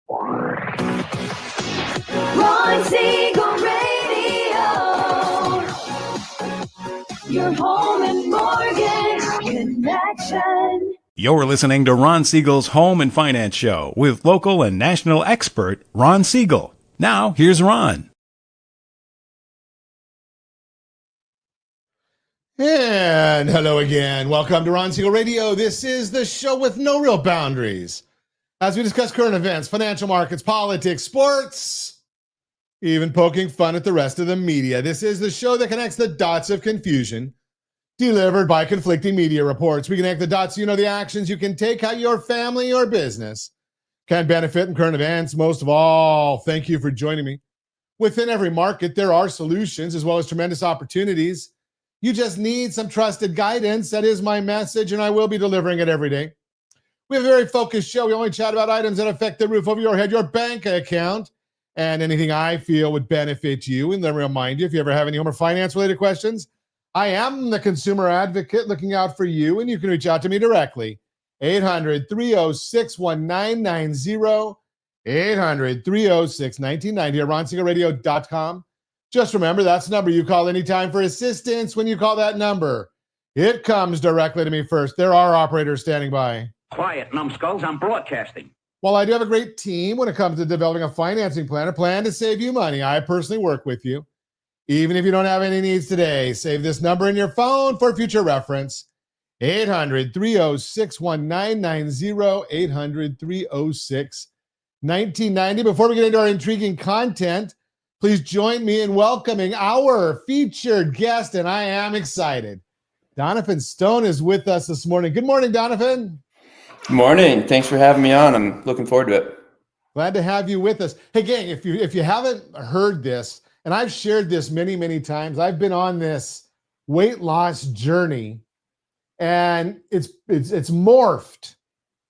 Ron Siegel Radio, your home and mortgage connection. You're listening to Ron Siegel's Home and Finance Show with local and national expert Ron Siegel. Now, here's Ron. And hello again. Welcome to Ron Siegel Radio. This is the show with no real boundaries. As we discuss current events, financial markets, politics, sports, even poking fun at the rest of the media. This is the show that connects the dots of confusion delivered by conflicting media reports. We connect the dots so you know the actions you can take, how your family or business can benefit in current events. Most of all, thank you for joining me. Within every market, there are solutions as well as tremendous opportunities. You just need some trusted guidance. That is my message, and I will be delivering it every day. We have a very focused show. We only chat about items that affect the roof over your head, your bank account, and anything I feel would benefit you. And let me remind you, if you ever have any home or finance-related questions, I am the consumer advocate looking out for you, and you can reach out to me directly. 800-306-1990, 800-306-1990 at ronsiegelradio.com. Just remember, that's the number you call anytime for assistance. When you call that number, it comes directly to me first. There are operators standing by. Quiet, numbskulls, I'm broadcasting. While I do have a great team when it comes to developing a financing plan, a plan to save you money, I personally work with you. Even if you don't have any needs today, save this number in your phone for future reference. 800-306-1990, 800-306-1990. Before we get into our intriguing content, please join me in welcoming our featured guest, and I am excited. Doniphan Stone is with us this morning. Good morning, Doniphan. Good morning. Thanks for having me on. I'm looking forward to it. Glad to have you with us. Hey, gang, if you haven't heard this, and I've shared this many, many times, I've been on this weight loss journey, and it's morphed.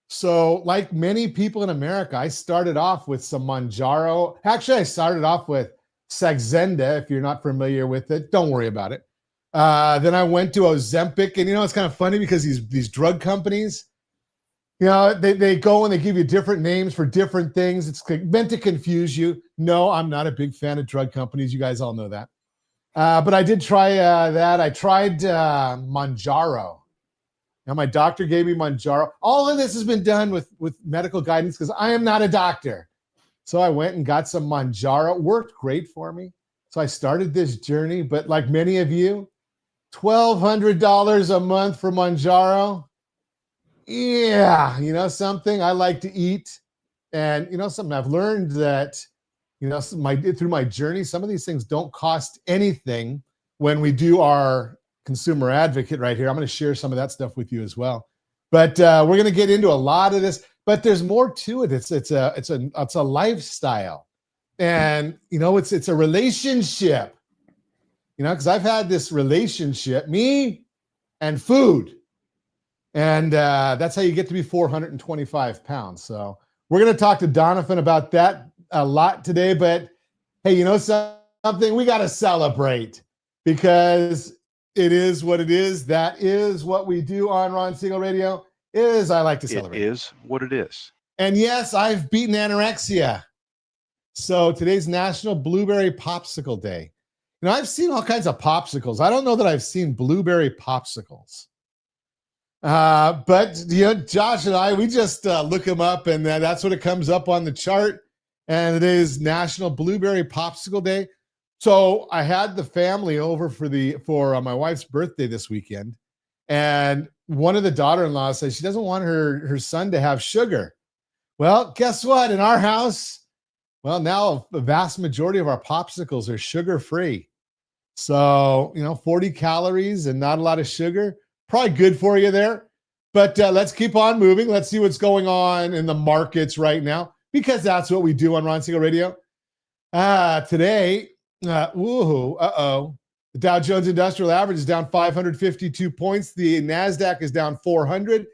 So, like many people in America, I started off with some Mounjaro. Actually, I started off with Saxenda. If you're not familiar with it, don't worry about it. Then I went to Ozempic, and it's kind of funny because these drug companies, they go and they give you different names for different things. It's meant to confuse you. No, I'm not a big fan of drug companies. You guys all know that. But I did try that. I tried Mounjaro. Now, my doctor gave me Mounjaro. All of this has been done with medical guidance because I am not a doctor. So I went and got some Mounjaro. It worked great for me. So I started this journey. But like many of you, $1,200 a month for Mounjaro. Yeah, something I like to eat. And, something I've learned that, through my journey, some of these things don't cost anything when we do our consumer advocate right here. I'm going to share some of that stuff with you as well. But we're going to get into a lot of this, but there's more to it. It's a lifestyle. And, it's a relationship, because I've had this relationship, me and food. And that's how you get to be 425 pounds. So we're going to talk to Doniphan about that a lot today. But hey, something? We got to celebrate because it is what it is. That is what we do on Ron Siegel Radio. I like to celebrate. It is what it is. And yes, I've beaten anorexia. So today's National Blueberry Popsicle Day. I've seen all kinds of popsicles. I don't know that I've seen blueberry popsicles. But Josh and I, we just look them up, and that's what it comes up on the chart. And it is National Blueberry Popsicle Day. So I had the family over for my wife's birthday this weekend, and one of the daughter-in-laws says she doesn't want her son to have sugar. Well, guess what? In our house, now the vast majority of our popsicles are sugar-free. So 40 calories and not a lot of sugar. Probably good for you there. But let's keep on moving. Let's see what's going on in the markets right now, because that's what we do on Ron Siegel Radio. Today, the Dow Jones Industrial Average is down 552 points. The NASDAQ is down 400.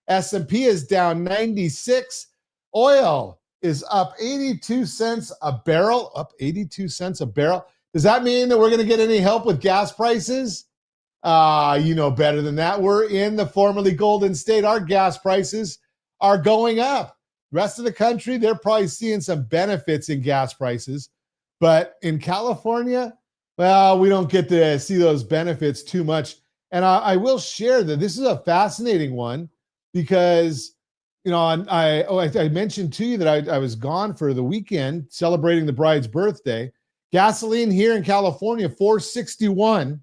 S&P is down 96. Oil is up 82 cents a barrel, Does that mean that we're going to get any help with gas prices? You know better than that. We're in the formerly Golden State. Our gas prices are going up. Rest of the country, they're probably seeing some benefits in gas prices. But in California, well, we don't get to see those benefits too much. And I will share that this is a fascinating one because, I mentioned to you that I was gone for the weekend celebrating the bride's birthday. Gasoline here in California, $4.61.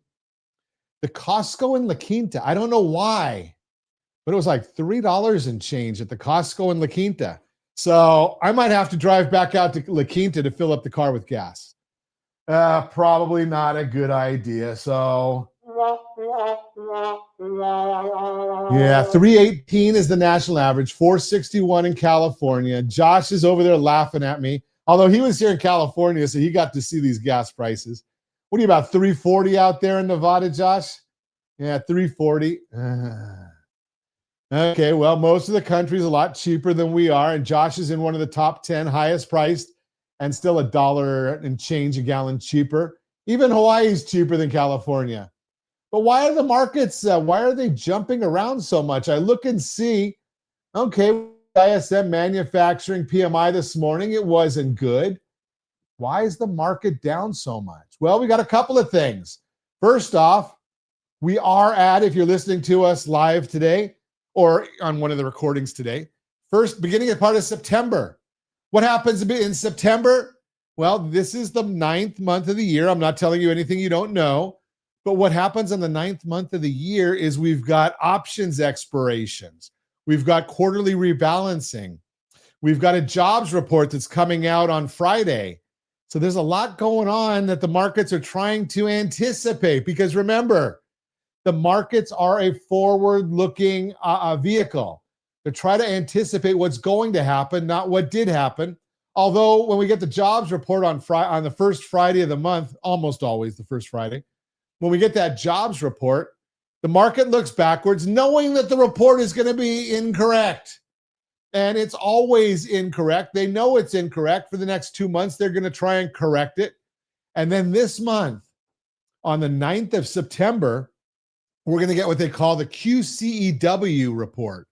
The Costco in La Quinta, I don't know why, but it was like $3 and change at the Costco in La Quinta. So I might have to drive back out to La Quinta to fill up the car with gas. Probably not a good idea. So yeah, 318 is the national average, 461 in California. Josh is over there laughing at me, although he was here in California, so he got to see these gas prices. What are you, about 340 out there in Nevada, Josh? Yeah, 340. Okay, well, most of the country is a lot cheaper than we are, and Josh is in one of the top 10 highest priced and still $1 and change a gallon cheaper. Even Hawaii is cheaper than California. But why are the markets, why are they jumping around so much? I look and see, okay, ISM manufacturing PMI this morning, it wasn't good. Why is the market down so much? Well, we got a couple of things. First off, we are at, if you're listening to us live today or on one of the recordings today, beginning of part of September. What happens in September? Well, this is the 9th month of the year. I'm not telling you anything you don't know. But what happens in the 9th month of the year is we've got options expirations. We've got quarterly rebalancing. We've got a jobs report that's coming out on Friday. So there's a lot going on that the markets are trying to anticipate because remember, the markets are a forward-looking vehicle. They're trying to anticipate what's going to happen, not what did happen. Although when we get the jobs report on the first Friday of the month, almost always the first Friday, when we get that jobs report, the market looks backwards, knowing that the report is going to be incorrect. And it's always incorrect. They know it's incorrect. For the next 2 months, they're going to try and correct it. And then this month, on the 9th of September, we're going to get what they call the QCEW report.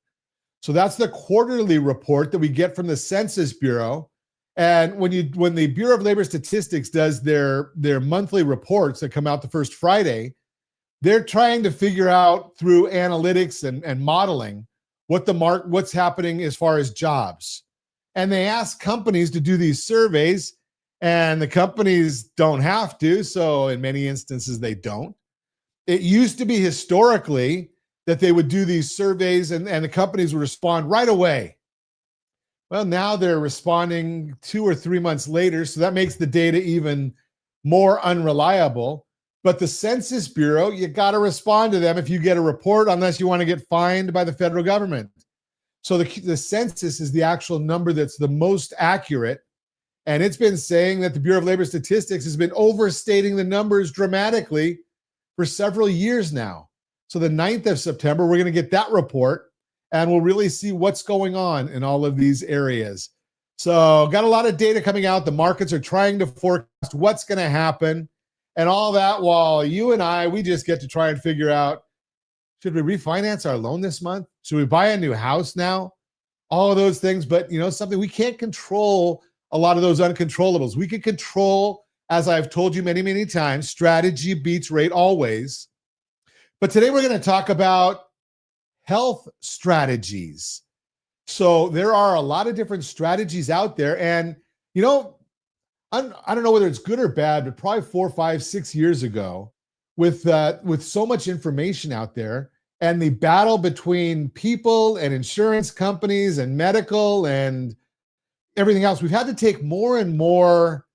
So that's the quarterly report that we get from the Census Bureau. And when the Bureau of Labor Statistics does their monthly reports that come out the first Friday, they're trying to figure out through analytics and modeling what's happening as far as jobs. And they ask companies to do these surveys, and the companies don't have to. So in many instances, they don't. It used to be historically that they would do these surveys and the companies would respond right away. Well, now they're responding 2 or 3 months later, so that makes the data even more unreliable. But the Census Bureau, you got to respond to them if you get a report, unless you want to get fined by the federal government. So the census is the actual number that's the most accurate. And it's been saying that the Bureau of Labor Statistics has been overstating the numbers dramatically for several years now. So the 9th of September, we're going to get that report. And we'll really see what's going on in all of these areas. So got a lot of data coming out. The markets are trying to forecast what's going to happen and all that, while you and I, we just get to try and figure out, should we refinance our loan this month? Should we buy a new house now? All of those things. But, something we can't control, a lot of those uncontrollables. We can control, as I've told you many, many times, strategy beats rate always. But today we're going to talk about health strategies. So there are a lot of different strategies out there. And, I don't know whether it's good or bad, but probably 4, 5, 6 years ago, with so much information out there and the battle between people and insurance companies and medical and everything else, we've had to take more and more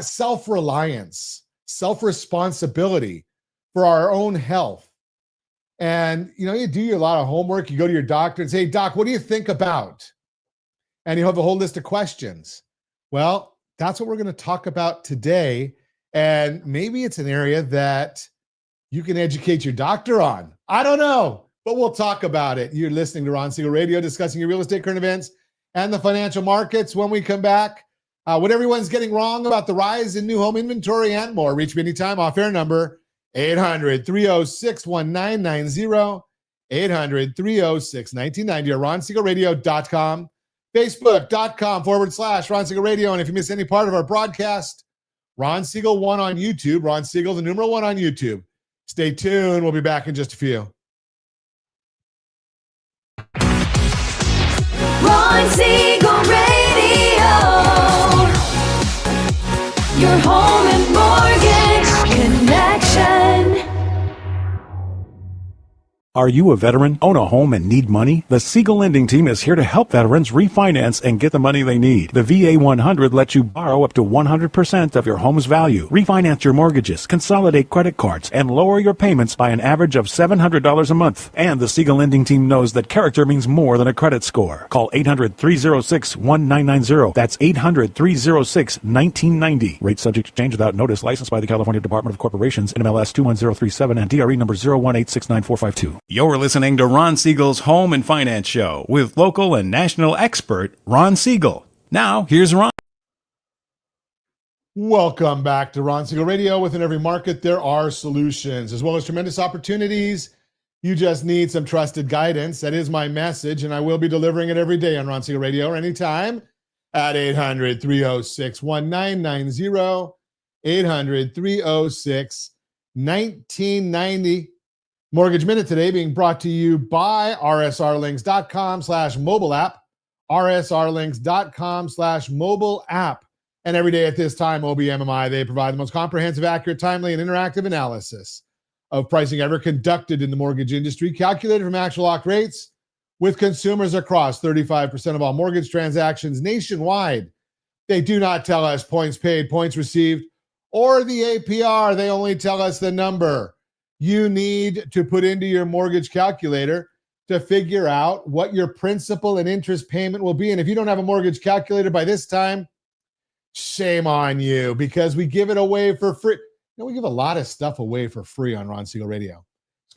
self-reliance, self-responsibility for our own health. And, you do a lot of homework. You go to your doctor and say, hey, doc, what do you think about? And you have a whole list of questions. Well, that's what we're going to talk about today. And maybe it's an area that you can educate your doctor on. I don't know, but we'll talk about it. You're listening to Ron Siegel Radio, discussing your real estate, current events, and the financial markets. When we come back, what everyone's getting wrong about the rise in new home inventory and more. Reach me anytime. Off-air number 800-306-1990, 800-306-1990, or RonSiegelRadio.com. Facebook.com/Ron Siegel Radio. And if you miss any part of our broadcast, Ron Siegel 1 on YouTube. Ron Siegel, the numeral 1 on YouTube. Stay tuned. We'll be back in just a few. Ron Siegel Radio. Your home and mortgage connection. Are you a veteran, own a home, and need money? The Siegel Lending Team is here to help veterans refinance and get the money they need. The VA 100 lets you borrow up to 100% of your home's value, refinance your mortgages, consolidate credit cards, and lower your payments by an average of $700 a month. And the Siegel Lending Team knows that character means more than a credit score. Call 800-306-1990. That's 800-306-1990. Rate subject to change without notice. Licensed by the California Department of Corporations, NMLS 21037, and DRE number 018694452. You're listening to Ron Siegel's Home and Finance Show with local and national expert Ron Siegel. Now, here's Ron. Welcome back to Ron Siegel Radio. Within every market, there are solutions as well as tremendous opportunities. You just need some trusted guidance. That is my message, and I will be delivering it every day on Ron Siegel Radio or anytime at 800-306-1990, 800-306-1990. Mortgage Minute today being brought to you by rsrlinks.com/mobile app, rsrlinks.com/mobile app. And every day at this time, OBMMI, they provide the most comprehensive, accurate, timely, and interactive analysis of pricing ever conducted in the mortgage industry, calculated from actual locked rates with consumers across 35% of all mortgage transactions nationwide. They do not tell us points paid, points received, or the APR. They only tell us the number you need to put into your mortgage calculator to figure out what your principal and interest payment will be. And if you don't have a mortgage calculator by this time, shame on you, because we give it away for free. You know, we give a lot of stuff away for free on Ron Siegel Radio.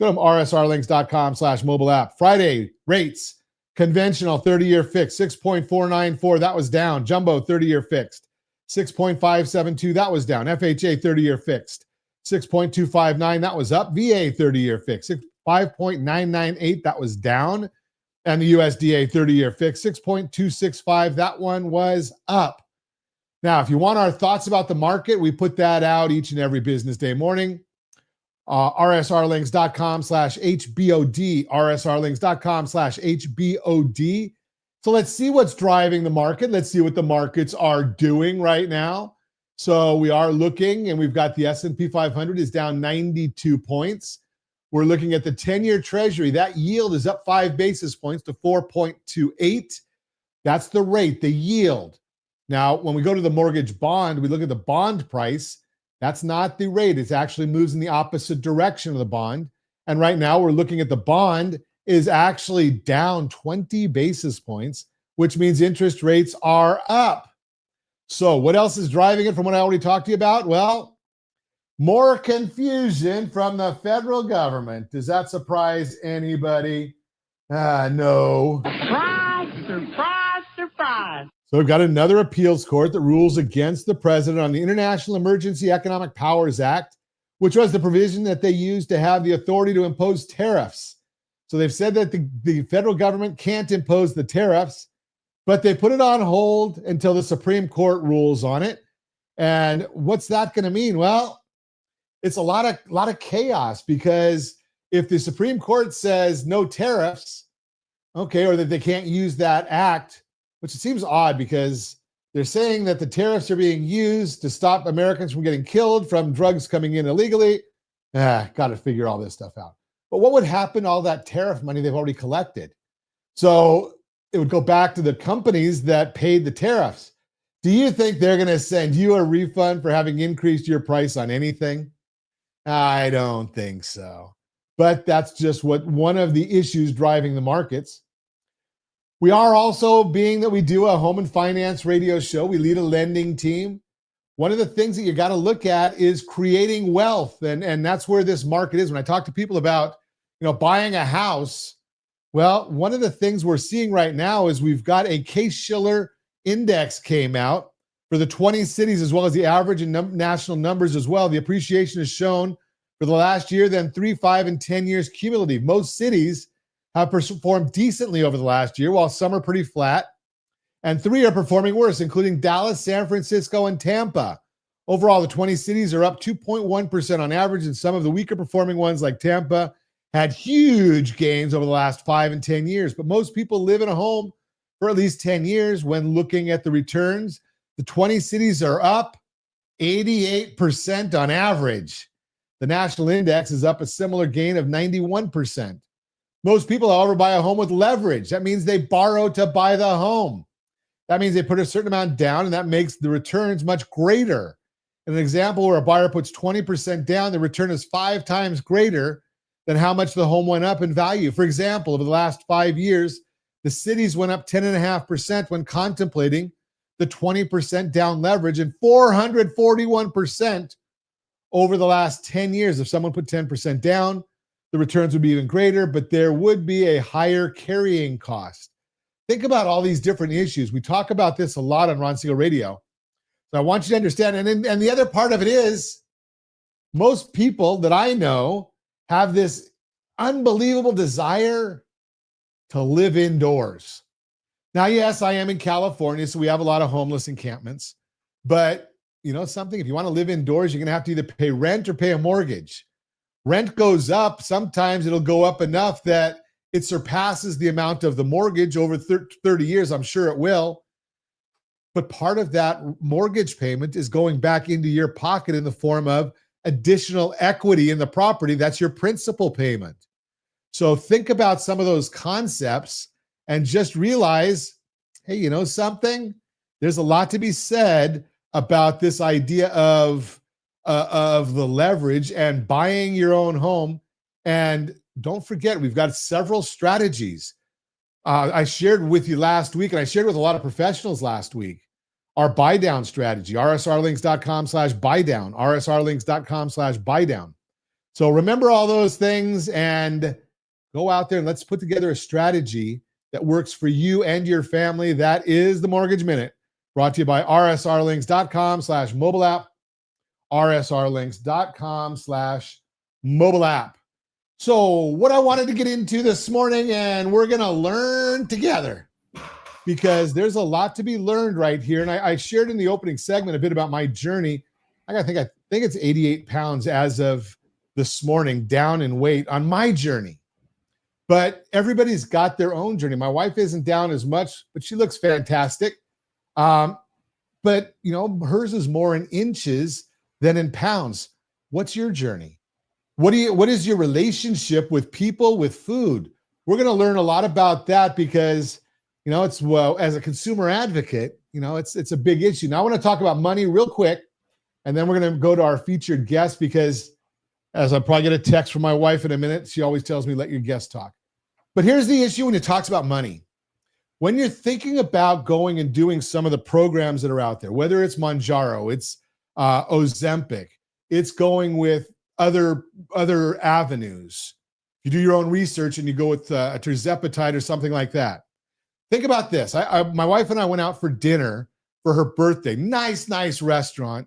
Let's go to rsrlinks.com/mobile app. Friday rates, conventional 30-year fixed, 6.494. That was down. Jumbo 30-year fixed, 6.572. That was down. FHA 30-year fixed, 6.259, that was up. VA 30-year fixed, 5.998, that was down. And the USDA 30-year fixed, 6.265, that one was up. Now, if you want our thoughts about the market, we put that out each and every business day morning. rsrlinks.com/HBOD, rsrlinks.com/HBOD. So let's see what's driving the market. Let's see what the markets are doing right now. So we are looking, and we've got the S&P 500 is down 92 points. We're looking at the 10-year Treasury. That yield is up 5 basis points to 4.28. That's the rate, the yield. Now, when we go to the mortgage bond, we look at the bond price. That's not the rate. It actually moves in the opposite direction of the bond. And right now we're looking at the bond is actually down 20 basis points, which means interest rates are up. So what else is driving it from what I already talked to you about? Well, more confusion from the federal government. Does that surprise anybody? No. Surprise, surprise, surprise. So we've got another appeals court that rules against the president on the International Emergency Economic Powers Act, which was the provision that they used to have the authority to impose tariffs. So they've said that the federal government can't impose the tariffs, but they put it on hold until the Supreme Court rules on it. And what's that going to mean? Well, it's a lot of chaos, because if the Supreme Court says no tariffs, okay, or that they can't use that act, which it seems odd because they're saying that the tariffs are being used to stop Americans from getting killed from drugs coming in illegally. Got to figure all this stuff out. But what would happen to all that tariff money they've already collected? So it would go back to the companies that paid the tariffs. Do you think they're going to send you a refund for having increased your price on anything? I don't think so. But that's just one of the issues driving the markets. We are also, being that we do a home and finance radio show, we lead a lending team. One of the things that you got to look at is creating wealth. And that's where this market is. When I talk to people about, buying a house, well, one of the things we're seeing right now is we've got a Case-Shiller index came out for the 20 cities, as well as the average and national numbers as well. The appreciation is shown for the last year, then 3, 5, and 10 years cumulative. Most cities have performed decently over the last year, while some are pretty flat. and 3 are performing worse, including Dallas, San Francisco, and Tampa. Overall, the 20 cities are up 2.1% on average, and some of the weaker performing ones like Tampa had huge gains over the last 5 and 10 years. But most people live in a home for at least 10 years. When looking at the returns, the 20 cities are up 88% on average. The national index is up a similar gain of 91%. Most people, however, buy a home with leverage. That means they borrow to buy the home. That means they put a certain amount down, and that makes the returns much greater. In an example where a buyer puts 20% down, the return is 5 times greater than how much the home went up in value. For example, over the last 5 years, the cities went up 10.5% when contemplating the 20% down leverage, and 441% over the last 10 years. If someone put 10% down, the returns would be even greater, but there would be a higher carrying cost. Think about all these different issues. We talk about this a lot on Ron Siegel Radio. So I want you to understand. And the other part of it is most people that I know have this unbelievable desire to live indoors. Now, yes, I am in California, so we have a lot of homeless encampments. But you know something? If you want to live indoors, you're going to have to either pay rent or pay a mortgage. Rent goes up. Sometimes it'll go up enough that it surpasses the amount of the mortgage over 30 years. I'm sure it will. But part of that mortgage payment is going back into your pocket in the form of additional equity in the property. That's your principal payment. So think about some of those concepts and just realize, hey, you know something? There's a lot to be said about this idea of the leverage and buying your own home. And don't forget, we've got several strategies. I shared with you last week, and I shared with a lot of professionals last week, our buy down strategy, rsrlinks.com/buy down, rsrlinks.com/buy down. So remember all those things and go out there and let's put together a strategy that works for you and your family. That is the Mortgage Minute, brought to you by rsrlinks.com/mobile app, rsrlinks.com/mobile app. So what I wanted to get into this morning, and we're going to learn together because there's a lot to be learned right here. And I shared in the opening segment a bit about my journey. I think it's 88 pounds as of this morning, down in weight on my journey. But everybody's got their own journey. My wife isn't down as much, but she looks fantastic. But you know, hers is more in inches than in pounds. What's your journey? What is your relationship with people, with food? We're going to learn a lot about that because, you know, it's, well, as a consumer advocate, you know, it's a big issue. Now I want to talk about money real quick, and then we're going to go to our featured guest because, as I'll probably get a text from my wife in a minute, she always tells me, let your guest talk. But here's the issue when it talks about money. When you're thinking about going and doing some of the programs that are out there, whether it's Mounjaro, it's Ozempic, it's going with other avenues. You do your own research and you go with a tirzepatide or something like that. Think about this. My wife and I went out for dinner for her birthday. Nice restaurant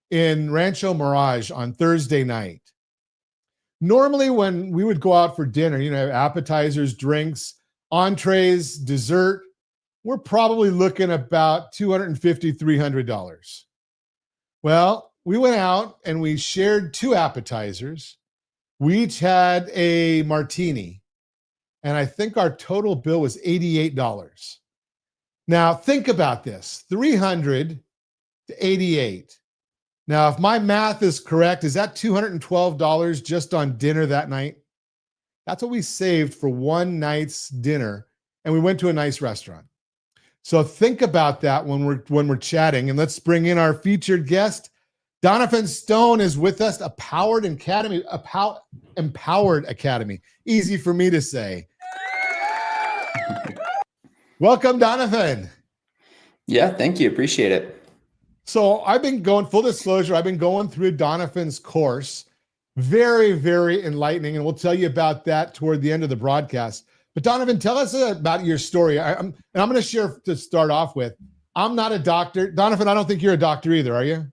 in Rancho Mirage on Thursday night. Normally when we would go out for dinner, you know, appetizers, drinks, entrees, dessert, we're probably looking about $250, $300. Well, we went out and we shared 2 appetizers. We each had a martini, and I think our total bill was $88. Now, think about this, $300 to $88. Now, if my math is correct, is that $212 just on dinner that night? That's what we saved for one night's dinner, and we went to a nice restaurant. So think about that when we're chatting, and let's bring in our featured guest. Doniphan Stone is with us, Empowered Academy. Easy for me to say. Welcome, Doniphan. Yeah, thank you. Appreciate it. So I've been going, full disclosure, I've been going through Doniphan's course. Very, very enlightening, and we'll tell you about that toward the end of the broadcast. But Doniphan, tell us about your story. I'm going to share to start off with. I'm not a doctor. Doniphan, I don't think you're a doctor either, are you?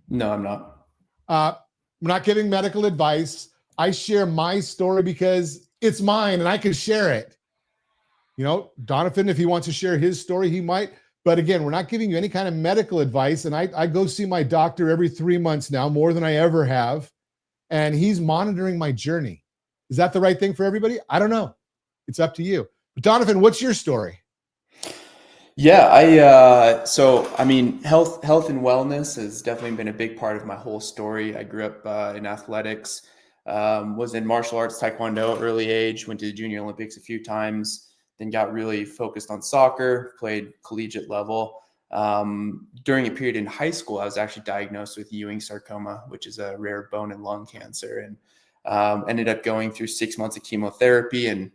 No, I'm not. I'm not giving medical advice. I share my story because it's mine and I can share it. You know, Doniphan, if he wants to share his story, he might. But again, we're not giving you any kind of medical advice. And I go see my doctor every 3 months now, more than I ever have. And he's monitoring my journey. Is that the right thing for everybody? I don't know. It's up to you. But Doniphan, what's your story? Yeah, so I mean, health and wellness has definitely been a big part of my whole story. I grew up in athletics, was in martial arts, taekwondo at early age, went to the Junior Olympics a few times, then got really focused on soccer, played collegiate level. During a period in high school, I was actually diagnosed with Ewing sarcoma, which is a rare bone and lung cancer, and ended up going through 6 months of chemotherapy, and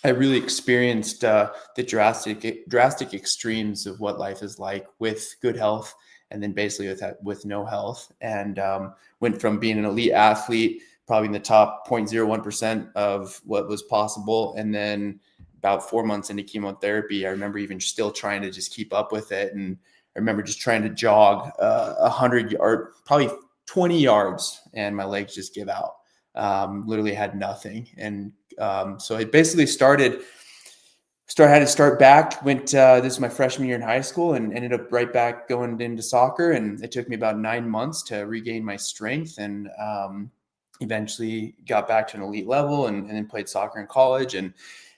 I really experienced the drastic extremes of what life is like with good health, and then basically with no health, and went from being an elite athlete, probably in the top 0.01% of what was possible, and then about 4 months into chemotherapy, I remember even still trying to just keep up with it, and I remember just trying to jog 100 yard, probably 20 yards, and my legs just give out. Literally had nothing, and so it basically had to start back. Went this is my freshman year in high school, and ended up right back going into soccer. And it took me about 9 months to regain my strength, and eventually got back to an elite level, and then played soccer in college, and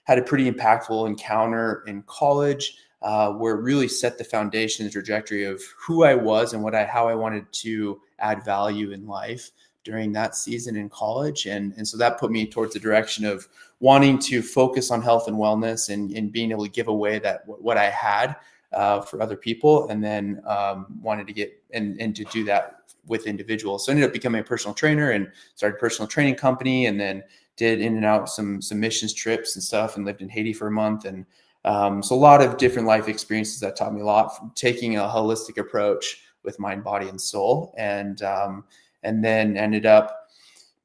had a pretty impactful encounter in college where it really set the foundation, the trajectory of who I was and how I wanted to add value in life during that season in college. And so that put me towards the direction of wanting to focus on health and wellness, and being able to give away what I had for other people, and then wanted to get and to do that with individuals. So I ended up becoming a personal trainer and started a personal training company, and then did in and out some missions trips and stuff, and lived in Haiti for a month. And so a lot of different life experiences that taught me a lot, from taking a holistic approach with mind, body, and soul. And then ended up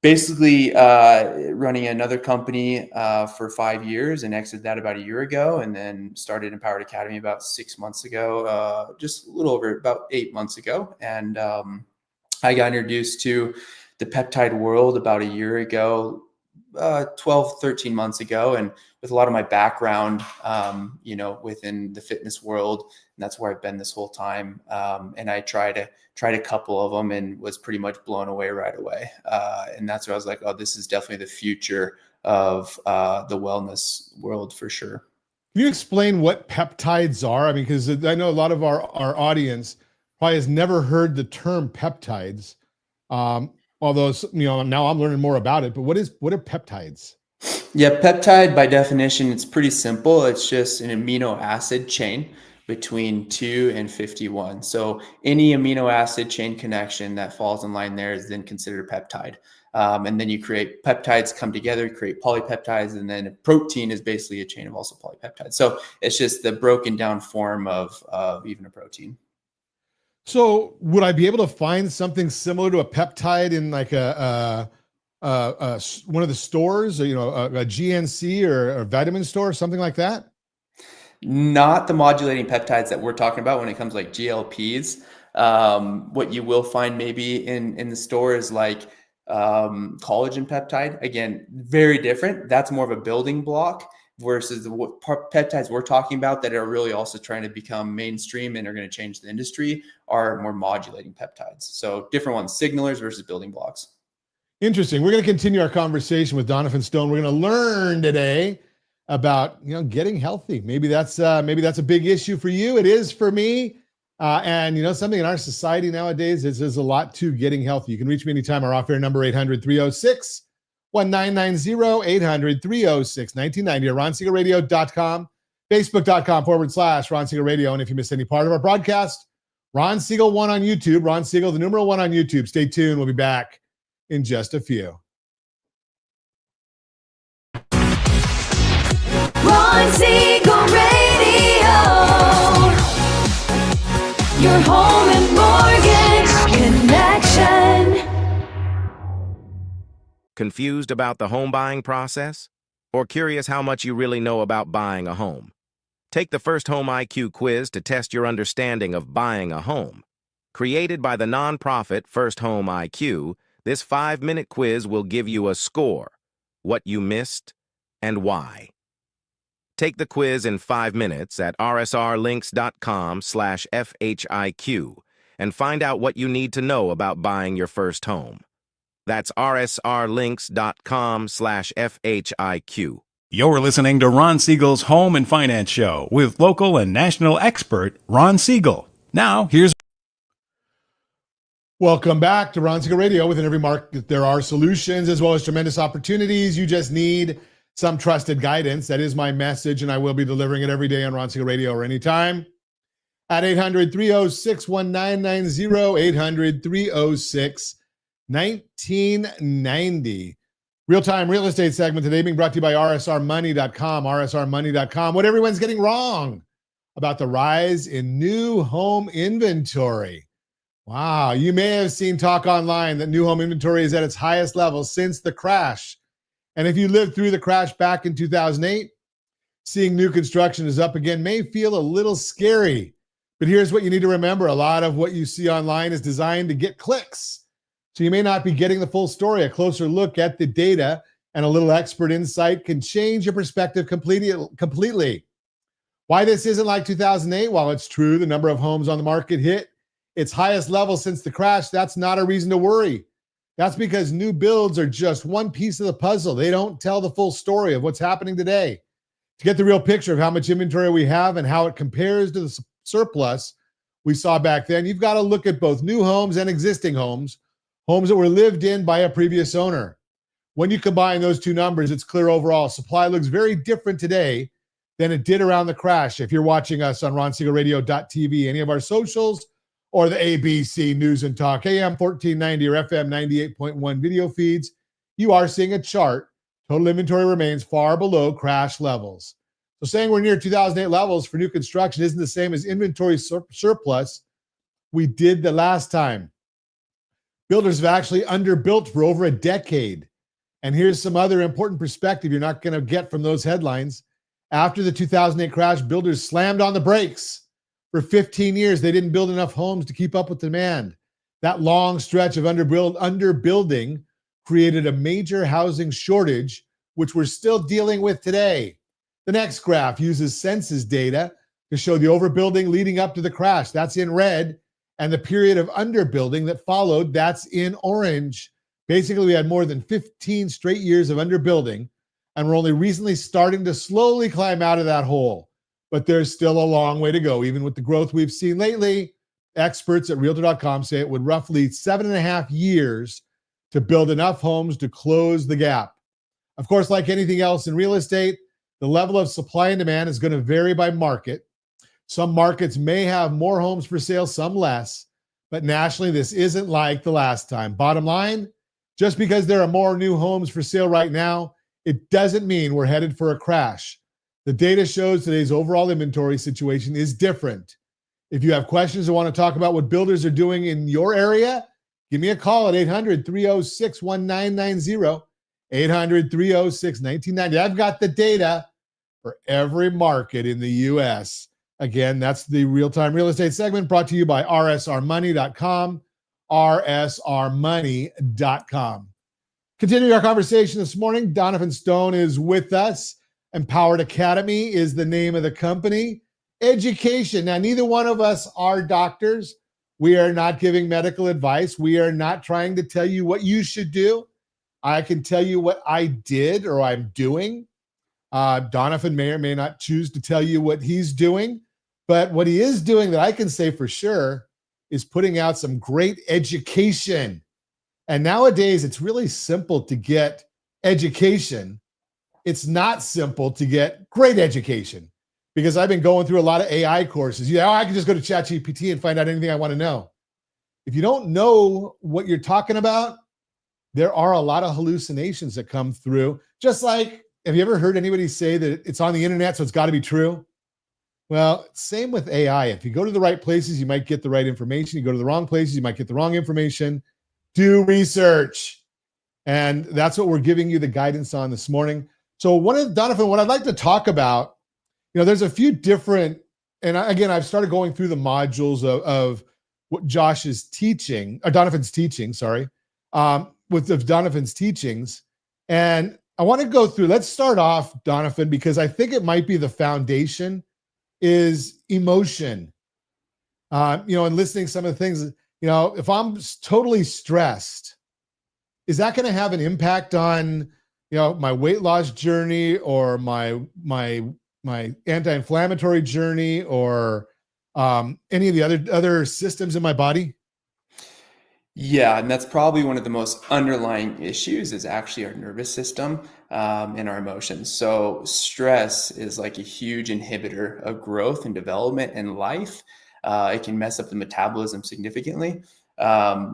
basically running another company for 5 years, and exited that about a year ago, and then started Empowered Academy about 6 months ago, just a little over about 8 months ago. And I got introduced to the peptide world about a year ago, 12, 13 months ago. And with a lot of my background, within the fitness world, and that's where I've been this whole time. And I tried a couple of them and was pretty much blown away right away. And that's where I was like, oh, this is definitely the future of the wellness world for sure. Can you explain what peptides are? I mean, because I know a lot of our audience probably has never heard the term peptides. Although, now I'm learning more about it, but what are peptides? Yeah, peptide by definition, it's pretty simple. It's just an amino acid chain between 2 and 51. So any amino acid chain connection that falls in line there is then considered a peptide. And then you create peptides, come together, create polypeptides, and then a protein is basically a chain of also polypeptides. So it's just the broken down form of even a protein. So would I be able to find something similar to a peptide in like one of the stores, or, a GNC or a vitamin store or something like that? Not the modulating peptides that we're talking about when it comes like GLPs. What you will find maybe in the store is like collagen peptide. Again, very different. That's more of a building block versus what peptides we're talking about that are really also trying to become mainstream and are going to change the industry are more modulating peptides. So different ones, signalers versus building blocks. Interesting. We're going to continue our conversation with Doniphan Stone. We're going to learn today about, getting healthy. Maybe that's a big issue for you. It is for me. And something in our society nowadays is there's a lot to getting healthy. You can reach me anytime. Our off-air number 800-306-1990, 800-306-1990, or RonSiegelRadio.com, Facebook.com/Ron Siegel Radio. And if you missed any part of our broadcast, Ron Siegel 1 on YouTube, Ron Siegel, the numeral 1 on YouTube. Stay tuned. We'll be back in just a few. Ron Siegel Radio. Your home and mortgage connection. Confused about the home buying process? Or curious how much you really know about buying a home? Take the First Home IQ quiz to test your understanding of buying a home. Created by the nonprofit First Home IQ, this 5-minute quiz will give you a score, what you missed, and why. Take the quiz in 5 minutes at rsrlinks.com/FHIQ and find out what you need to know about buying your first home. That's rsrlinks.com/FHIQ. You're listening to Ron Siegel's Home and Finance Show with local and national expert Ron Siegel. Now, here's Welcome back to Ron Siegel Radio. Within every market, there are solutions as well as tremendous opportunities. You just need some trusted guidance. That is my message, and I will be delivering it every day on Ron Siegel Radio or anytime at 800-306-1990, 800-306-1990. Real-time real estate segment today being brought to you by rsrmoney.com, rsrmoney.com. What everyone's getting wrong about the rise in new home inventory. Wow, you may have seen talk online that new home inventory is at its highest level since the crash. And if you lived through the crash back in 2008, seeing new construction is up again may feel a little scary. But here's what you need to remember. A lot of what you see online is designed to get clicks. So you may not be getting the full story. A closer look at the data and a little expert insight can change your perspective completely. Why this isn't like 2008, while it's true the number of homes on the market hit its highest level since the crash, that's not a reason to worry. That's because new builds are just one piece of the puzzle. They don't tell the full story of what's happening today. To get the real picture of how much inventory we have and how it compares to the surplus we saw back then, you've got to look at both new homes and existing homes, homes that were lived in by a previous owner. When you combine those two numbers, it's clear overall supply looks very different today than it did around the crash. If you're watching us on RonSiegelRadio.tv, any of our socials, or the ABC News and Talk, AM 1490 or FM 98.1 video feeds, you are seeing a chart. Total inventory remains far below crash levels. So saying we're near 2008 levels for new construction isn't the same as inventory surplus we did the last time. Builders have actually underbuilt for over a decade. And here's some other important perspective you're not going to get from those headlines. After the 2008 crash, builders slammed on the brakes. For 15 years, they didn't build enough homes to keep up with demand. That long stretch of underbuilding created a major housing shortage, which we're still dealing with today. The next graph uses census data to show the overbuilding leading up to the crash. That's in red. And the period of underbuilding that followed, that's in orange. Basically, we had more than 15 straight years of underbuilding, and we're only recently starting to slowly climb out of that hole. But there's still a long way to go. Even with the growth we've seen lately, experts at Realtor.com say it would roughly 7.5 years to build enough homes to close the gap. Of course, like anything else in real estate, the level of supply and demand is going to vary by market. Some markets may have more homes for sale, some less. But nationally, this isn't like the last time. Bottom line, just because there are more new homes for sale right now, it doesn't mean we're headed for a crash. The data shows today's overall inventory situation is different. If you have questions or want to talk about what builders are doing in your area, give me a call at 800-306-1990, 800-306-1990. I've got the data for every market in the U.S. Again, that's the real-time real estate segment brought to you by rsrmoney.com, rsrmoney.com. Continuing our conversation this morning, Doniphan Stone is with us. Empowered Academy is the name of the company. Education. Now, neither one of us are doctors. We are not giving medical advice. We are not trying to tell you what you should do. I can tell you what I did or I'm doing. Doniphan may or may not choose to tell you what he's doing, but what he is doing that I can say for sure is putting out some great education. And nowadays, it's really simple to get education. It's not simple to get great education because I've been going through a lot of AI courses. I can just go to ChatGPT and find out anything I want to know. If you don't know what you're talking about, there are a lot of hallucinations that come through. Just like, have you ever heard anybody say that it's on the internet, so it's got to be true? Well, same with AI. If you go to the right places, you might get the right information. You go to the wrong places, you might get the wrong information. Do research. And that's what we're giving you the guidance on this morning. So Doniphan, what I'd like to talk about, there's a few different, and again, I've started going through the modules of what Josh's teaching, or Doniphan's teaching, with Doniphan's teachings. And I want to go through, let's start off, Doniphan, because I think it might be the foundation is emotion. And listening to some of the things, if I'm totally stressed, is that going to have an impact on, my weight loss journey or my anti-inflammatory journey or any of the other systems in my body? Yeah, and that's probably one of the most underlying issues is actually our nervous system and our emotions. So stress is like a huge inhibitor of growth and development in life. It can mess up the metabolism significantly.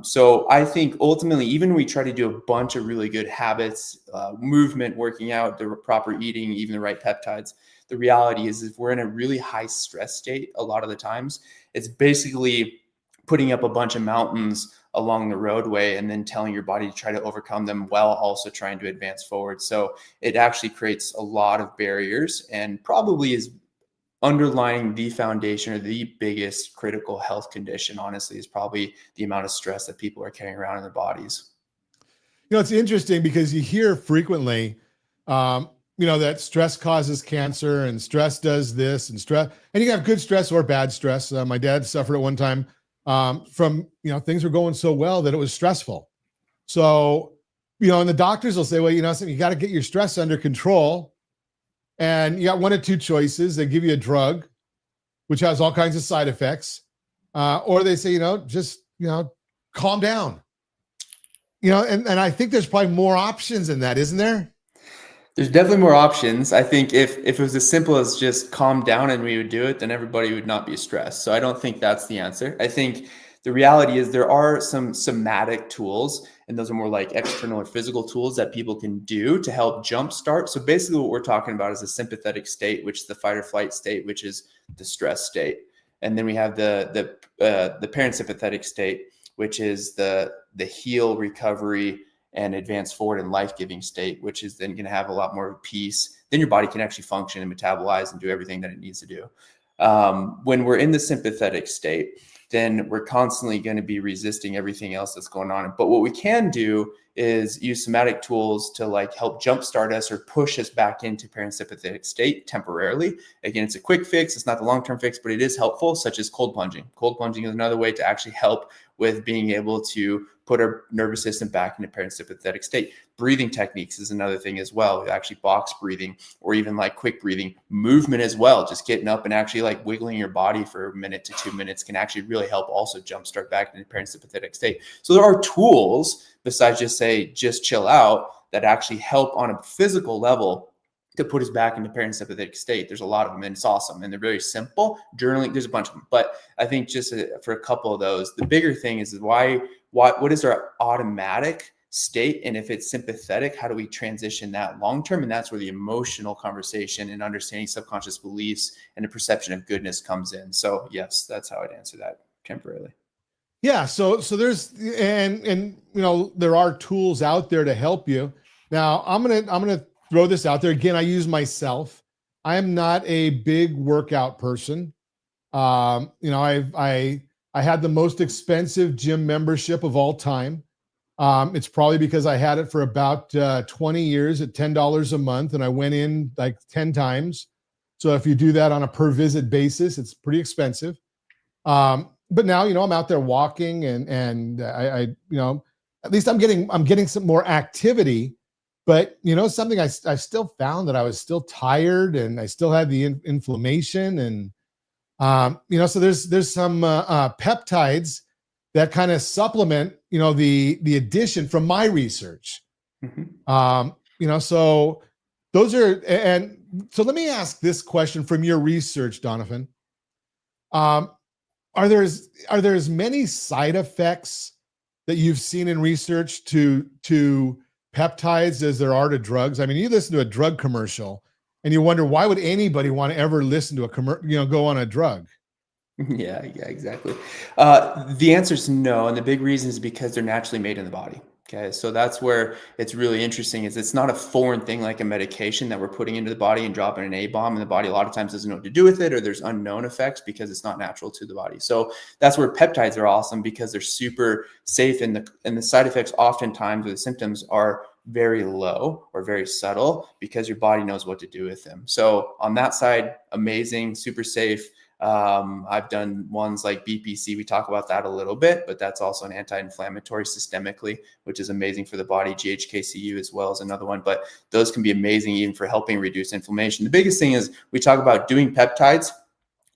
So I think ultimately, even when we try to do a bunch of really good habits, movement, working out, the proper eating, even the right peptides, the reality is if we're in a really high stress state, a lot of the times, it's basically putting up a bunch of mountains along the roadway and then telling your body to try to overcome them while also trying to advance forward. So it actually creates a lot of barriers and probably is underlying the foundation or the biggest critical health condition, honestly, is probably the amount of stress that people are carrying around in their bodies. It's interesting because you hear frequently, that stress causes cancer and stress does this and stress, and you can have good stress or bad stress. My dad suffered at one time from, things were going so well that it was stressful. So, and the doctors will say, well, you got to get your stress under control. And you got one of two choices. They give you a drug, which has all kinds of side effects. Or they say, just, calm down. And I think there's probably more options in that, isn't there? There's definitely more options. I think if it was as simple as just calm down and we would do it, then everybody would not be stressed. So I don't think that's the answer. I think the reality is there are some somatic tools, and those are more like external or physical tools that people can do to help jumpstart. So basically what we're talking about is a sympathetic state, which is the fight or flight state, which is the stress state. And then we have the parasympathetic state, which is the heal, recovery, and advance forward in life-giving state, which is then going to have a lot more peace. Then your body can actually function and metabolize and do everything that it needs to do. When we're in the sympathetic state, then we're constantly going to be resisting everything else that's going on. But what we can do is use somatic tools to help jumpstart us or push us back into parasympathetic state temporarily. Again, it's a quick fix. It's not the long-term fix, but it is helpful, such as cold plunging. Cold plunging is another way to actually help with being able to put our nervous system back into parasympathetic state. Breathing techniques is another thing as well. Actually box breathing or even quick breathing. Movement as well. Just getting up and actually wiggling your body for a minute to 2 minutes can actually really help also jumpstart back into parasympathetic state. So there are tools besides just chill out that actually help on a physical level to put us back into parasympathetic state. There's a lot of them and it's awesome. And they're very simple. Journaling, there's a bunch of them. But I think just for a couple of those, the bigger thing is what is our automatic state? And if it's sympathetic, how do we transition that long-term? And that's where the emotional conversation and understanding subconscious beliefs and the perception of goodness comes in. So yes, that's how I'd answer that temporarily. Yeah. So there's, and there are tools out there to help you. Now I'm going to throw this out there again. I use myself. I am not a big workout person. I had the most expensive gym membership of all time. It's probably because I had it for about 20 years at $10 a month, and I went in 10 times. So if you do that on a per visit basis, it's pretty expensive. But now, I'm out there walking and I at least I'm getting some more activity, but something I still found that I was still tired and I still had the inflammation and, so there's some peptides that kind of supplement, the addition from my research. Mm-hmm. So those are, and so let me ask this question from your research, Doniphan. Are there as many side effects that you've seen in research to peptides as there are to drugs? I mean, you listen to a drug commercial and you wonder, why would anybody want to ever listen to go on a drug? Yeah, exactly. The answer is no. And the big reason is because they're naturally made in the body. Okay. So that's where it's really interesting is it's not a foreign thing like a medication that we're putting into the body and dropping an A-bomb and the body a lot of times doesn't know what to do with it, or there's unknown effects because it's not natural to the body. So that's where peptides are awesome because they're super safe and the side effects oftentimes or the symptoms are very low or very subtle because your body knows what to do with them. So on that side, amazing, super safe. I've done ones like BPC. We talk about that a little bit, but that's also an anti-inflammatory systemically, which is amazing for the body. GHKCU as well is another one, but those can be amazing even for helping reduce inflammation. The biggest thing is we talk about doing peptides.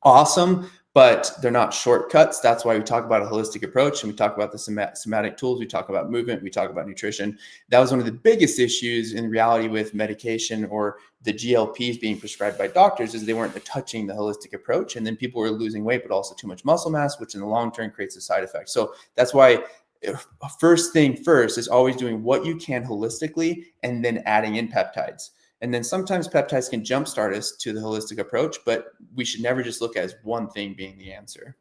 Awesome, but they're not shortcuts. That's why we talk about a holistic approach, and we talk about the somatic tools. We talk about movement. We talk about nutrition. That was one of the biggest issues in reality with medication or the GLPs being prescribed by doctors, is they weren't touching the holistic approach. And then people were losing weight, but also too much muscle mass, which in the long term creates a side effect. So that's why first thing first is always doing what you can holistically and then adding in peptides. And then sometimes peptides can jumpstart us to the holistic approach, but we should never just look at as one thing being the answer.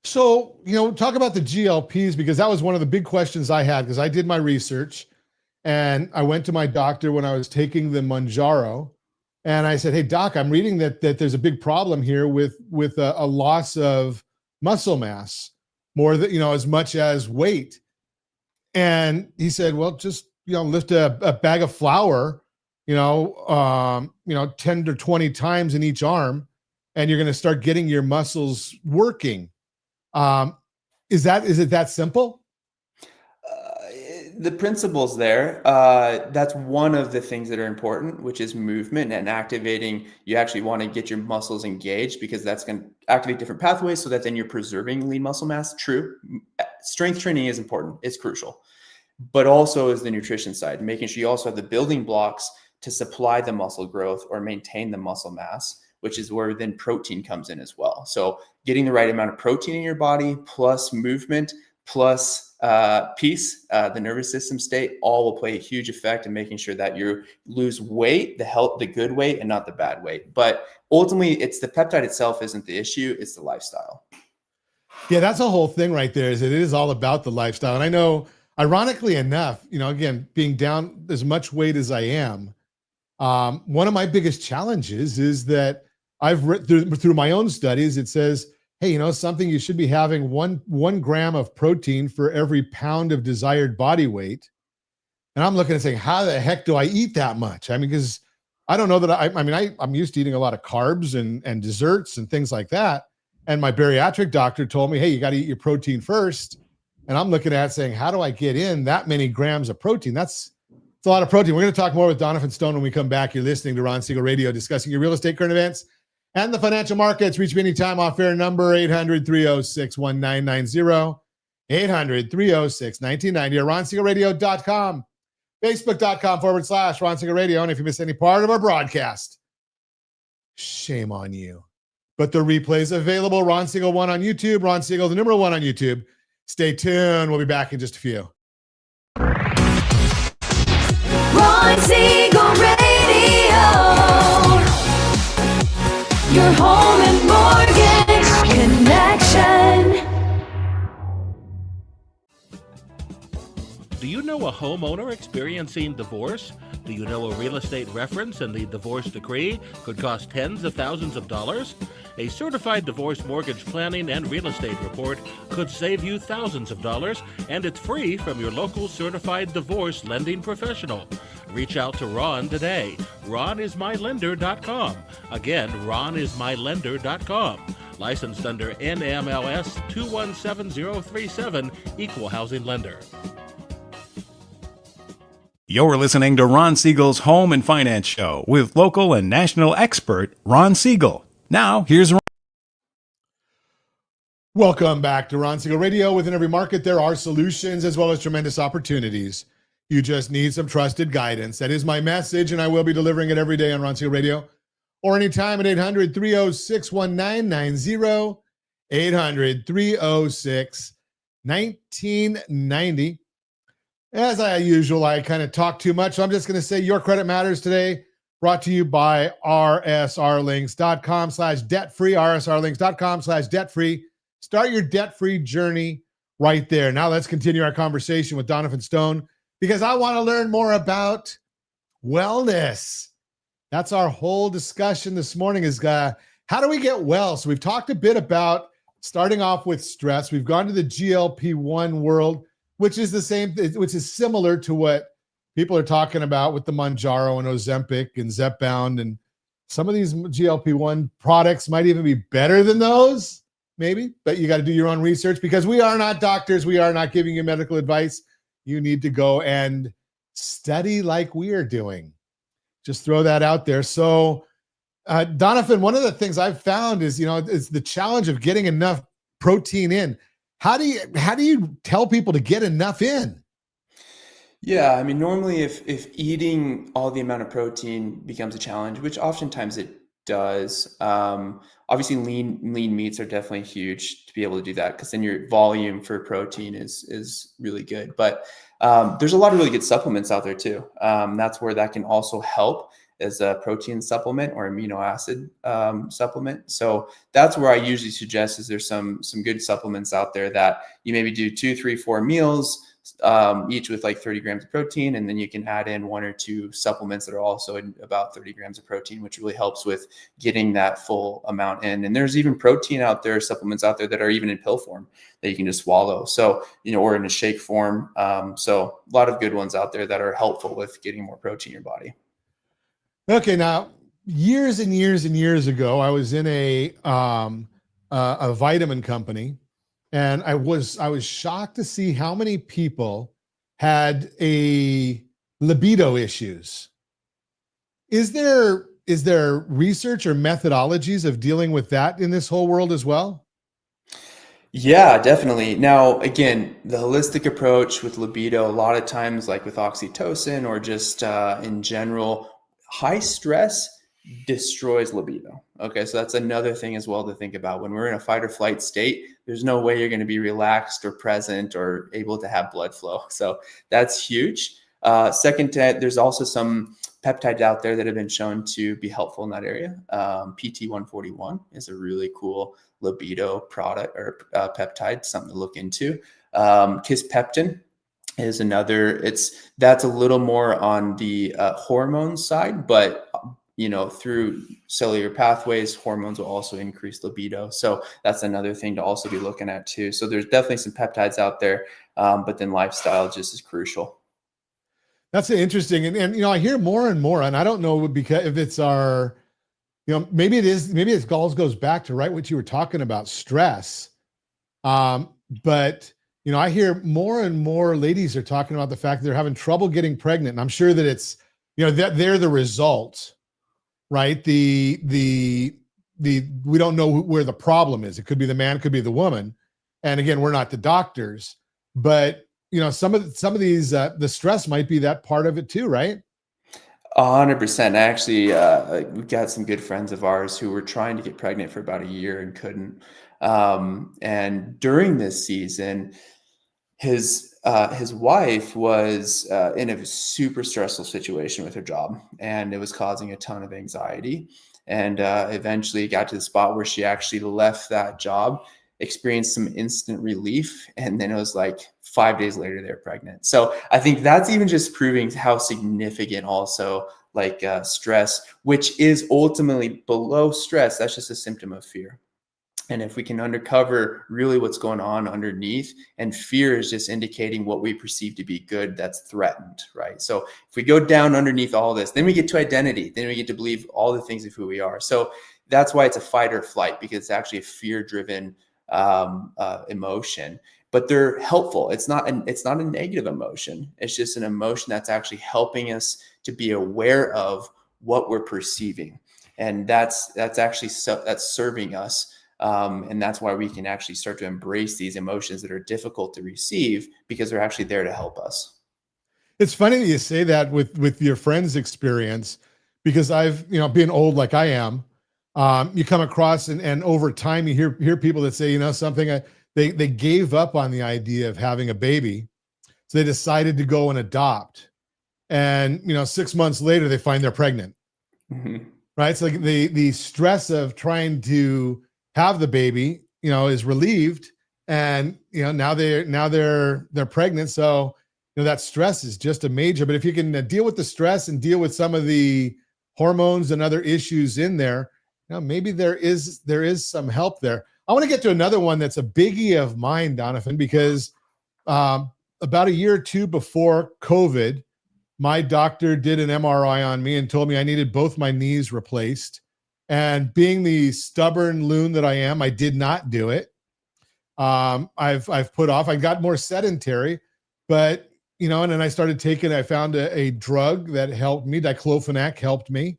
So, talk about the GLPs, because that was one of the big questions I had, because I did my research and I went to my doctor when I was taking the Mounjaro, and I said, "Hey doc, I'm reading that there's a big problem here with a loss of muscle mass, more than, as much as weight." And he said, "Well, just, lift a bag of flour, 10 to 20 times in each arm, and you're going to start getting your muscles working." Is it that simple? The principles there, that's one of the things that are important, which is movement and activating. You actually want to get your muscles engaged because that's going to activate different pathways so that then you're preserving lean muscle mass. True. Strength training is important. It's crucial. But also is the nutrition side, making sure you also have the building blocks to supply the muscle growth or maintain the muscle mass, which is where then protein comes in as well. So getting the right amount of protein in your body, plus movement, plus peace, the nervous system state, all will play a huge effect in making sure that you lose weight, the good weight and not the bad weight. But ultimately, it's the peptide itself isn't the issue, it's the lifestyle. Yeah, that's a whole thing right there, is it is all about the lifestyle. And I know, ironically enough, again, being down as much weight as I am, one of my biggest challenges is that I've read through my own studies, it says, hey, something, you should be having one gram of protein for every pound of desired body weight. And I'm looking and saying, how the heck do I eat that much? I mean, because I don't know that I'm used to eating a lot of carbs and desserts and things like that. And my bariatric doctor told me, hey, you got to eat your protein first. And I'm looking at saying, how do I get in that many grams of protein? It's a lot of protein. We're going to talk more with Doniphan Stone when we come back. You're listening to Ron Siegel Radio, discussing your real estate current events and the financial markets. Reach me anytime off air, number 800-306-1990, 800-306-1990, or ronsiegelradio.com, facebook.com/Ron Siegel Radio. And if you miss any part of our broadcast, shame on you. But the replay is available. Ron Siegel 1 on YouTube, Ron Siegel, the number 1 on YouTube. Stay tuned. We'll be back in just a few. Ron Siegel Radio. Your home and mortgage connection. Do you know a homeowner experiencing divorce? Do you know a real estate reference and the divorce decree could cost tens of thousands of dollars? A certified divorce mortgage planning and real estate report could save you thousands of dollars, and it's free from your local certified divorce lending professional. Reach out to Ron today. RonIsMyLender.com. Again, RonIsMyLender.com. Licensed under NMLS 217037, Equal Housing Lender. You're listening to Ron Siegel's Home and Finance Show with local and national expert Ron Siegel. Now, here's Ron. Welcome back to Ron Siegel Radio. Within every market, there are solutions as well as tremendous opportunities. You just need some trusted guidance. That is my message, and I will be delivering it every day on Ron Siegel Radio or anytime at 800-306-1990, 800-306-1990. As I kind of talk too much, so I'm just going to say Your Credit Matters today, brought to you by rsrlinks.com/debt-free, rsrlinks.com/debt-free. Start your debt-free journey right there. Now let's continue our conversation with Doniphan Stone, because I want to learn more about wellness. That's our whole discussion this morning, is how do we get well? So we've talked a bit about starting off with stress. We've gone to the GLP-1 world, which is the same, which is similar to what people are talking about with the Mounjaro and Ozempic and Zepbound, and some of these GLP-1 products might even be better than those, maybe, but you got to do your own research because we are not doctors. We are not giving you medical advice. You need to go and study like we are doing. Just throw that out there. So, Doniphan, one of the things I've found is, it's the challenge of getting enough protein in. How do you tell people to get enough in? Yeah, I mean, normally if eating all the amount of protein becomes a challenge, which oftentimes it does, obviously lean meats are definitely huge to be able to do that because then your volume for protein is really good. But there's a lot of really good supplements out there too. That's where that can also help as a protein supplement or amino acid supplement. So that's where I usually suggest is there's some good supplements out there that you maybe do 2, 3, 4 meals, each with like 30 grams of protein. And then you can add in 1 or 2 supplements that are also in about 30 grams of protein, which really helps with getting that full amount in. And there's even protein out there, supplements out there that are even in pill form that you can just swallow. So, or in a shake form. So a lot of good ones out there that are helpful with getting more protein in your body. Okay, now years and years and years ago, I was in a vitamin company, and I was shocked to see how many people had a libido issues. Is there research or methodologies of dealing with that in this whole world as well? Yeah, definitely. Now, again, the holistic approach with libido, a lot of times, like with oxytocin or just in general, high stress destroys libido. Okay, so that's another thing as well to think about. When we're in a fight or flight state, there's no way you're going to be relaxed or present or able to have blood flow. So that's huge. Second, there's also some peptides out there that have been shown to be helpful in that area. PT141 is a really cool libido product or peptide, something to look into. Kisspeptin is another. That's a little more on the hormone side, but through cellular pathways, hormones will also increase libido. So that's another thing to also be looking at too. So there's definitely some peptides out there, but then lifestyle just is crucial. That's interesting, and I hear more and more, and I don't know because if it's our, maybe it all goes back to what you were talking about, stress. But I hear more and more ladies are talking about the fact that they're having trouble getting pregnant, and I'm sure that it's that they're the result, right? We don't know where the problem is. It could be the man, could be the woman, and again, we're not the doctors, but some of these the stress might be that part of it too, right? 100%. Actually, we've got some good friends of ours who were trying to get pregnant for about a year and couldn't. And during this season, his wife was in a super stressful situation with her job, and it was causing a ton of anxiety. And eventually got to the spot where she actually left that job, experienced some instant relief, and then it was like 5 days later they're pregnant. So I think that's even just proving how significant also stress, which is ultimately below stress, that's just a symptom of fear. And if we can uncover really what's going on underneath, and fear is just indicating what we perceive to be good that's threatened, right? So if we go down underneath all this, then we get to identity, then we get to believe all the things of who we are. So that's why it's a fight or flight, because it's actually a fear-driven emotion, but they're helpful. It's not a negative emotion. It's just an emotion that's actually helping us to be aware of what we're perceiving. And that's actually that's serving us. And that's why we can actually start to embrace these emotions that are difficult to receive, because they're actually there to help us. It's funny that you say that with your friend's experience, because I've, being old like I am, you come across and over time you hear people that say, something, they gave up on the idea of having a baby. So they decided to go and adopt. And, 6 months later, they find they're pregnant. Mm-hmm. Right. So the stress of trying to have the baby, is relieved, and now they're pregnant. So that stress is just a major. But if you can deal with the stress and deal with some of the hormones and other issues in there, maybe there is some help there. I want to get to another one that's a biggie of mine, Doniphan, because about a year or two before COVID, my doctor did an MRI on me and told me I needed both my knees replaced. And being the stubborn loon that I am, I did not do it. I've put off. I got more sedentary, but and then I started taking. I found a drug that helped me. Diclofenac helped me.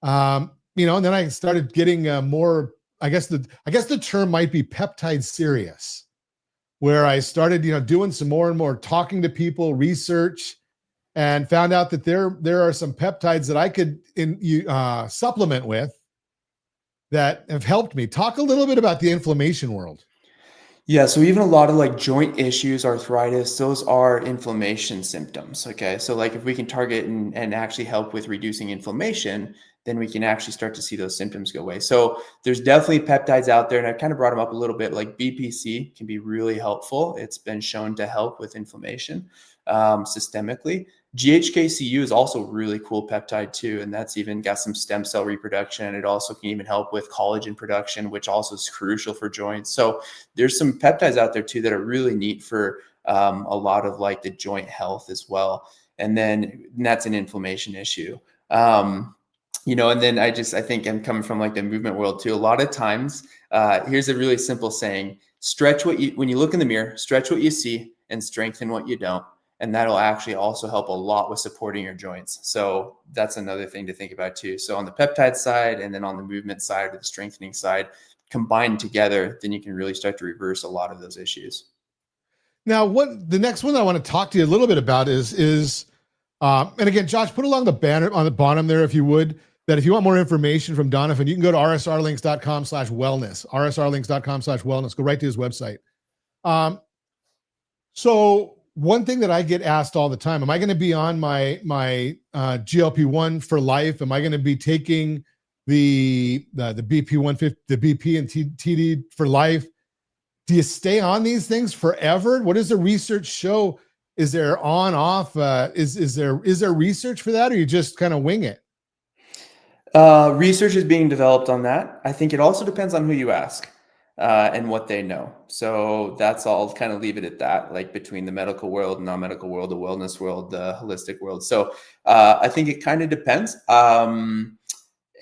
And then I started getting more. I guess the term might be peptide serious, where I started doing some more and more talking to people, research, and found out that there are some peptides that I could supplement with that have helped me. Talk a little bit about the inflammation world. Yeah, so even a lot of like joint issues, arthritis, those are inflammation symptoms. Okay, so like if we can target and actually help with reducing inflammation, then we can actually start to see those symptoms go away. So there's definitely peptides out there, and I kind of brought them up a little bit. Like BPC can be really helpful. It's been shown to help with inflammation systemically. GHKCU is also a really cool peptide too, and that's even got some stem cell reproduction. It also can even help with collagen production, which also is crucial for joints. So there's some peptides out there too that are really neat for a lot of like the joint health as well. And that's an inflammation issue. And then I think I'm coming from like the movement world too. A lot of times, here's a really simple saying: when you look in the mirror, stretch what you see and strengthen what you don't. And that'll actually also help a lot with supporting your joints. So that's another thing to think about too. So on the peptide side, and then on the movement side or the strengthening side, combined together, then you can really start to reverse a lot of those issues. Now, the next one that I want to talk to you a little bit about is and again, Josh, put along the banner on the bottom there, if you would, that if you want more information from Doniphan, you can go to rsrlinks.com/wellness, rsrlinks.com/wellness, go right to his website. So one thing that I get asked all the time, am I going to be on my GLP-1 for life? Am I going to be taking the BP 150, the BP and TD for life? Do you stay on these things forever? What does the research show? Is there on off? Is there research for that, or you just kind of wing it? Research is being developed on that. I think it also depends on who you ask. And what they know. So I'll kind of leave it at that, like between the medical world, non-medical world, the wellness world, the holistic world. So I think it kind of depends. I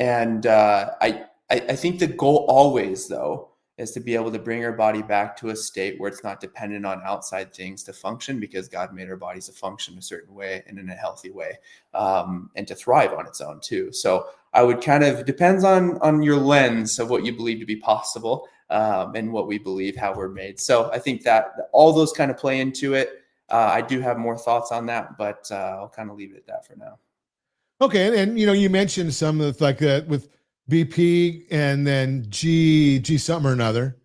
think the goal always, though, is to be able to bring our body back to a state where it's not dependent on outside things to function, because God made our bodies to function a certain way and in a healthy way, and to thrive on its own too. So I would depends on your lens of what you believe to be possible, and what we believe, how we're made. So I think that all those kind of play into it. I do have more thoughts on that, but I'll kind of leave it at that for now. Okay, and you mentioned some of like that with BP and then G something or another,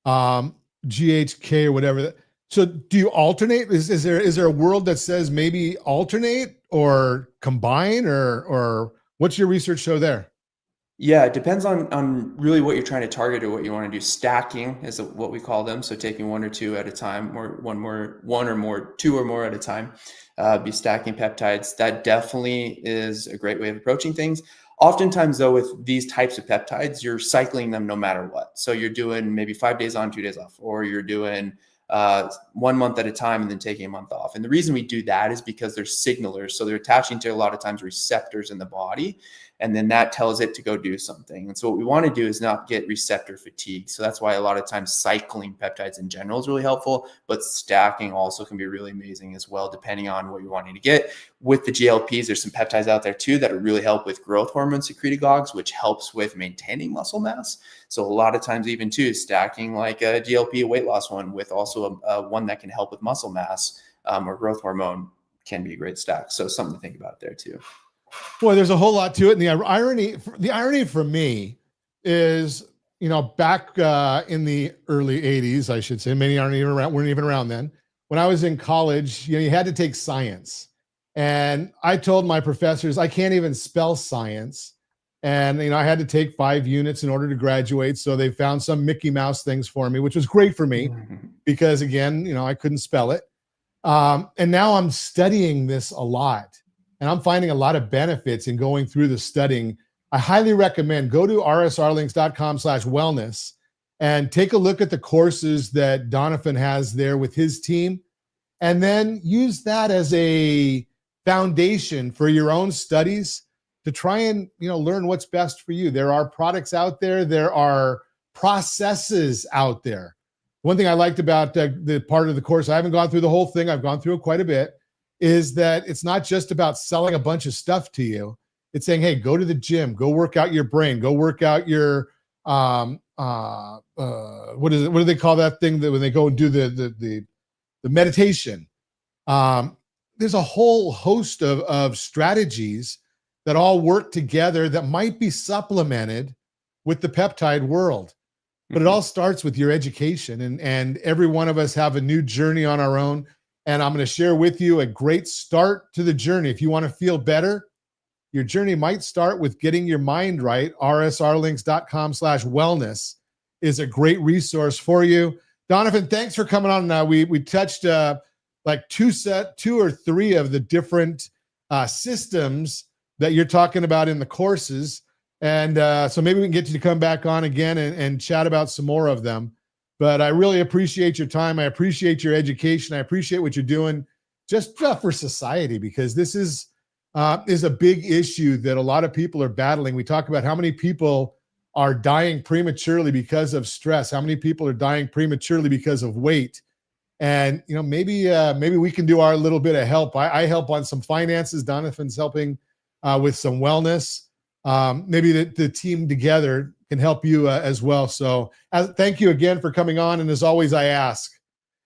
GHK or whatever. So do you alternate? Is there a world that says maybe alternate or combine, or what's your research show there? Yeah, it depends on really what you're trying to target or what you want to do. Stacking is what we call them. So taking one or two at a time, or two or more at a time, be stacking peptides. That definitely is a great way of approaching things. Oftentimes, though, with these types of peptides, you're cycling them no matter what. So you're doing maybe 5 days on, 2 days off, or you're doing 1 month at a time and then taking a month off. And the reason we do that is because they're signalers. So they're attaching to a lot of times receptors in the body, and then that tells it to go do something. And so what we want to do is not get receptor fatigue. So that's why a lot of times cycling peptides in general is really helpful, but stacking also can be really amazing as well, depending on what you're wanting to get. With the GLPs, there's some peptides out there too that really help with growth hormone secretagogues, which helps with maintaining muscle mass. So a lot of times even too, stacking like a GLP, a weight loss one, with also a one that can help with muscle mass or growth hormone can be a great stack. So something to think about there too. Boy, there's a whole lot to it. And the irony for me is, back in the early 80s, I should say, many weren't even around then. When I was in college, you had to take science. And I told my professors, I can't even spell science. And, I had to take 5 units in order to graduate. So they found some Mickey Mouse things for me, which was great for me because, again, I couldn't spell it. And now I'm studying this a lot. And I'm finding a lot of benefits in going through the studying. I highly recommend go to rsrlinks.com/wellness and take a look at the courses that Doniphan has there with his team, and then use that as a foundation for your own studies to try and learn what's best for you. There are products out there. There are processes out there. One thing I liked about the part of the course, I haven't gone through the whole thing, I've gone through it quite a bit, is that it's not just about selling a bunch of stuff to you. It's saying, hey, go to the gym, go work out your brain, go work out your what do they call that thing that when they go and do the meditation? There's a whole host of strategies that all work together that might be supplemented with the peptide world. But it all starts with your education, and every one of us have a new journey on our own. And I'm going to share with you a great start to the journey. If you want to feel better, your journey might start with getting your mind right. rsrlinks.com/wellness is a great resource for you. Doniphan, thanks for coming on. We touched like two or three of the different systems that you're talking about in the courses. And so maybe we can get you to come back on again and chat about some more of them. But I really appreciate your time. I appreciate your education. I appreciate what you're doing just for society, because this is a big issue that a lot of people are battling. We talk about how many people are dying prematurely because of stress, how many people are dying prematurely because of weight. And maybe we can do our little bit of help. I help on some finances. Doniphan's helping with some wellness. Maybe the team together can help you as well. So thank you again for coming on. And as always, I ask,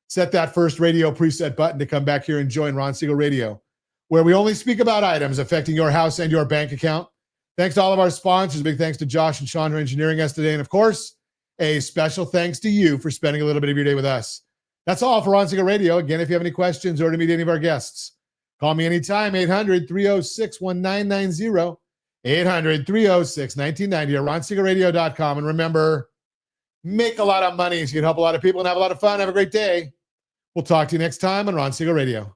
set that first radio preset button to come back here and join Ron Siegel Radio, where we only speak about items affecting your house and your bank account. Thanks to all of our sponsors. Big thanks to Josh and Sean for engineering us today. And of course, a special thanks to you for spending a little bit of your day with us. That's all for Ron Siegel Radio. Again, if you have any questions or to meet any of our guests, call me anytime, 800-306-1990. 800-306-1990 or ronsiegelradio.com. And remember, make a lot of money so you can help a lot of people and have a lot of fun. Have a great day. We'll talk to you next time on Ron Siegel Radio.